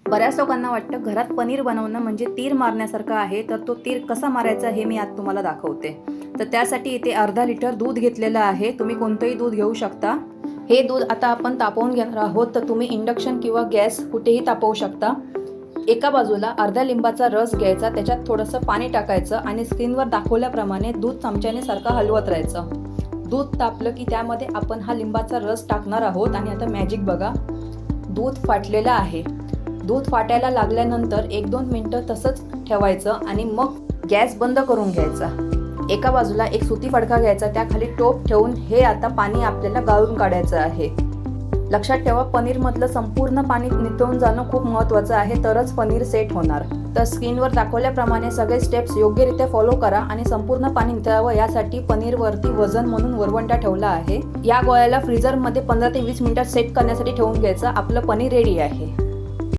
बऱ्याच लोकांना वाटतं घरात पनीर बनवणं म्हणजे तीर मारण्यासारखं आहे, तर तो तीर कसा मारायचा हे मी आज तुम्हाला दाखवते. तर त्यासाठी इथे अर्धा लिटर दूध घेतलेलं आहे. तुम्ही कोणतंही दूध घेऊ शकता. हे दूध आता आपण तापवून घेणार आहोत, तर तुम्ही इंडक्शन किंवा गॅस कुठेही तापवू शकता. एका बाजूला अर्ध्या लिंबाचा रस घ्यायचा, त्याच्यात थोडंसं पाणी टाकायचं आणि स्क्रीनवर दाखवल्याप्रमाणे दूध चमच्याने सारखं हलवत राहायचं. दूध तापलं की त्यामध्ये आपण हा लिंबाचा रस टाकणार आहोत आणि आता मॅजिक बघा, दूध फाटलेलं आहे. दूध फाटायला लागल्यानंतर 1-2 मिनटं तसंच ठेवायचं आणि मग गॅस बंद करून घ्यायचा. एका बाजूला एक सुती फडका घ्यायचा, त्याखाली टोप ठेवून हे आता पाणी आपल्याला गाळून काढायचं आहे. लक्षात ठेवा, पनीरमधलं संपूर्ण पाणी निथळून जाणं खूप महत्त्वाचं आहे, तरच पनीर सेट होणार. तर स्क्रीनवर दाखवल्याप्रमाणे सगळे स्टेप्स योग्यरित्या फॉलो करा आणि संपूर्ण पाणी निथळावं यासाठी पनीरवरती वजन म्हणून वरवंटा ठेवला आहे. या गोळ्याला फ्रीझरमध्ये 15 ते 20 मिनिटात सेट करण्यासाठी ठेवून घ्यायचं. आपलं पनीर रेडी आहे.